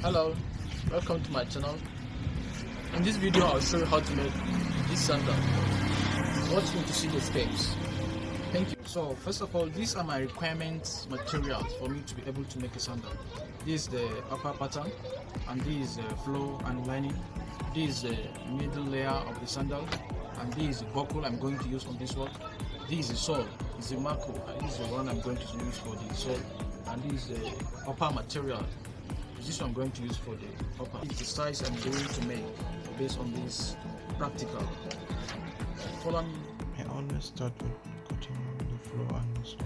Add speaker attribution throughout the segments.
Speaker 1: Hello, welcome to my channel. In this video I'll show you how to make this sandal. Watch me to see the steps. Thank you. So first of all, these are my requirements materials for me to be able to make a sandal. This is the upper pattern, and this is the floor and lining. This is the middle layer of the sandal, and this is the buckle I'm going to use on this one. This is the sole, it's the marco, and this is the one I'm going to use for the sole, and this is the upper material. This one I'm going to use for the upper. It's the size I'm going to make based on this practical. Follow me.
Speaker 2: I always start with cutting the floor and the sole.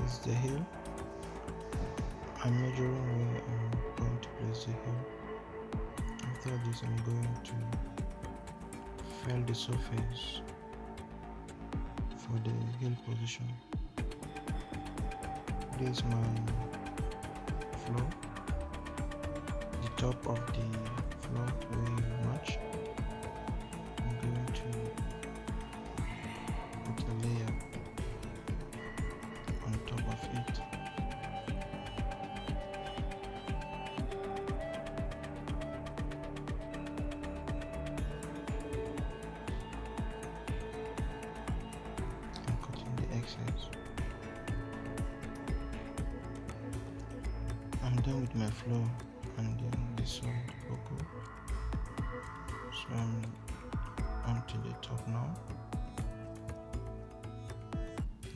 Speaker 2: Is the heel. I'm measuring where I'm going to place the heel. After this, I'm going to file the surface for the heel position. This is my floor. The top of the floor will match. I'm going to put a layer on top of it. I'm cutting the excess. I'm done with my floor and then this one buckle. So I'm onto the top now.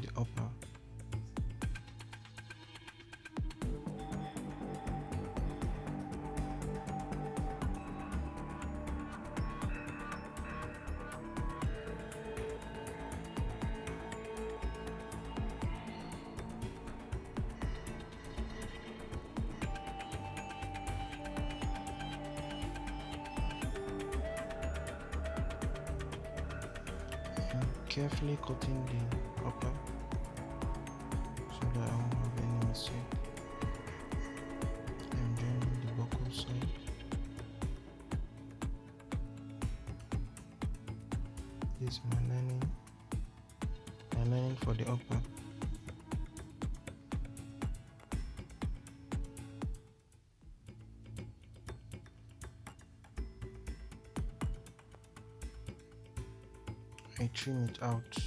Speaker 2: The upper. Carefully cutting the upper so that I won't have any mistake. I'm joining the buckle side. This is my lining for the upper. I trim it out.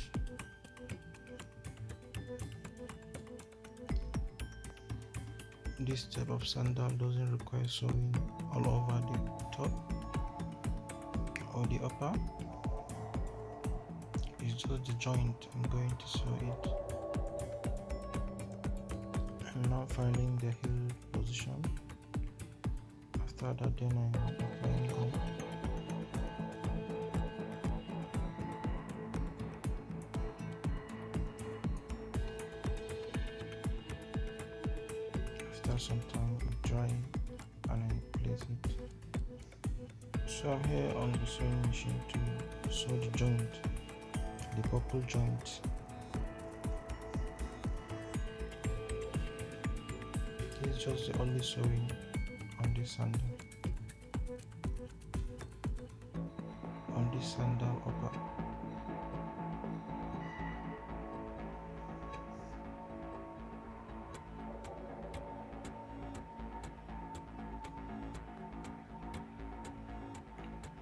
Speaker 2: This type of sandal doesn't require sewing all over the top or the upper. It's just the joint. I'm going to sew it. I'm now filing the heel position. After that, then I'm applying gum. After some time it dry and I place it. So I'm here on the sewing machine to sew the joint, the buckle joint. This is just the only sewing on this sandal. On this sandal upper.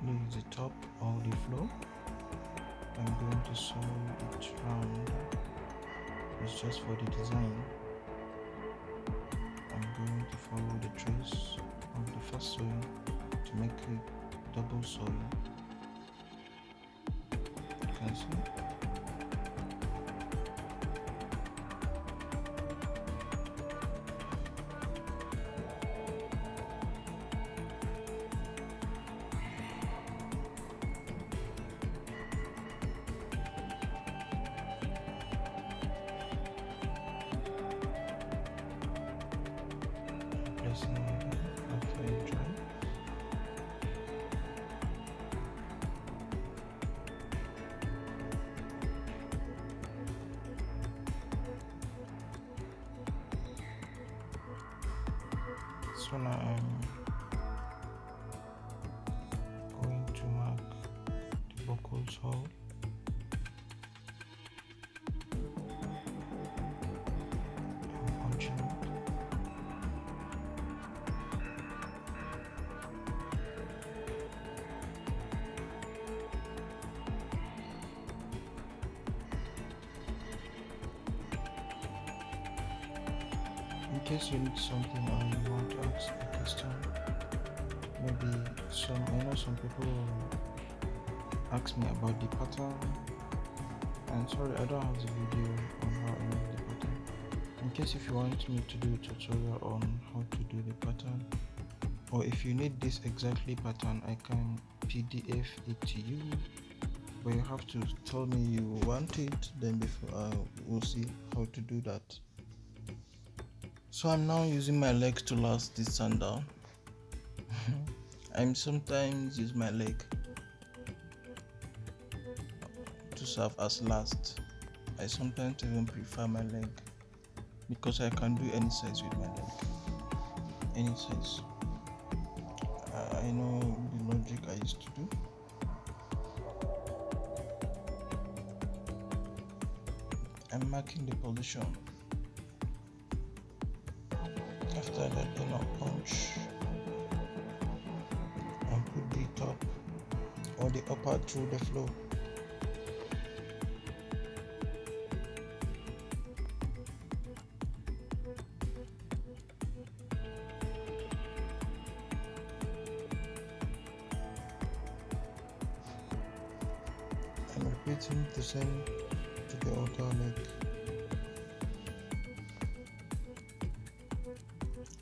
Speaker 2: This is the top of the floor. I'm going to sew it round. It's just for the design. I'm going to follow the trace of the first sewing to make it double sewing. You can see. So now I'm going to mark the buckles hole. I'm punching it. In case you need something or you want to ask a question, maybe I know some people ask me about the pattern, and sorry, I don't have the video on how I make the pattern. In case if you want me to do a tutorial on how to do the pattern, or if you need this exactly pattern, I can PDF it to you, but you have to tell me you want it, then before I will see how to do that. So I'm now using my legs to last this sandal. I'm sometimes use my leg to serve as last. I sometimes even prefer my leg because I can do any size with my leg. Any size. I know the logic I used to do. I'm marking the position. After that, then I'll punch and put the top or the upper through the floor. I'm repeating the same to the other leg.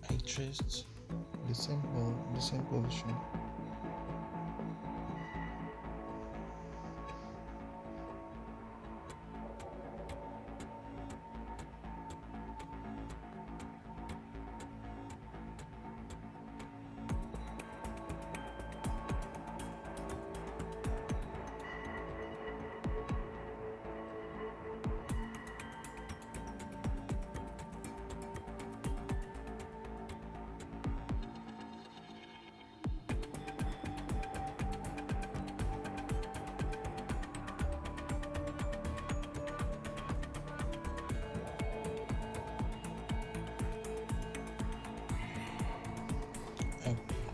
Speaker 2: I traced the same hole, the same position.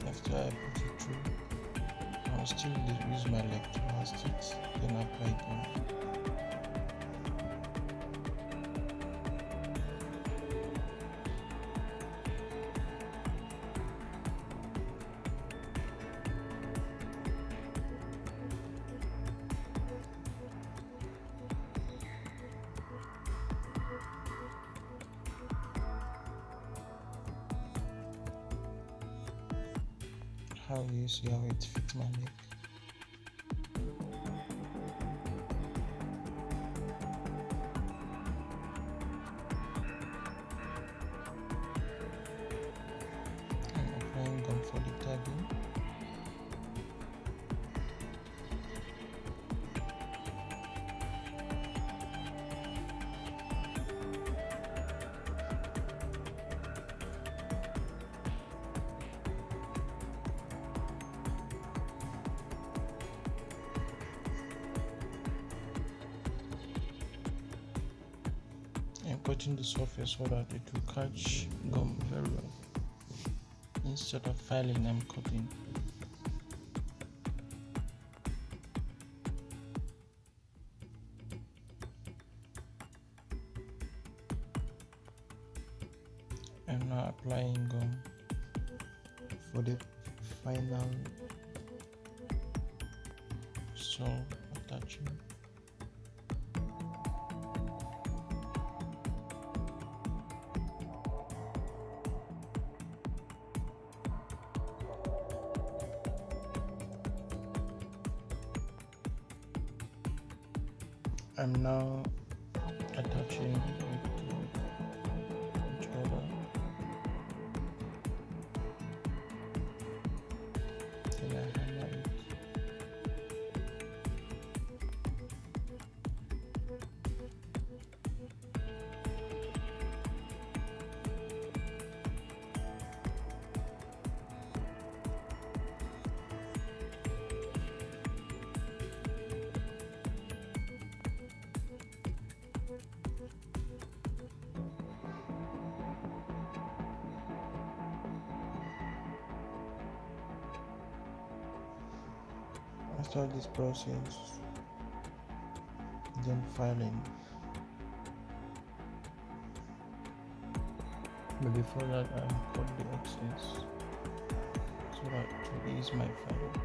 Speaker 2: After I put it through, I'll still use my leg to last it, then apply them. How you see how it fits my leg. I'm applying gum for the tagging. I'm cutting the surface so that it will catch gum very well. Instead of filing, I'm cutting. I'm now applying gum for the final sole attachment. I'm now attaching it to each other. Then I hammer it. After this process, then filing. But before that, I cut the excess so that to ease my filing.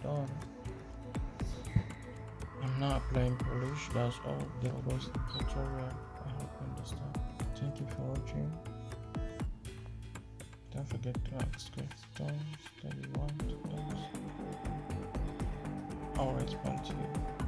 Speaker 2: Done. I'm now applying polish. That's all. There was the tutorial. I hope you understand. Thank you for watching. Don't forget to ask questions that you want. I'll respond to you.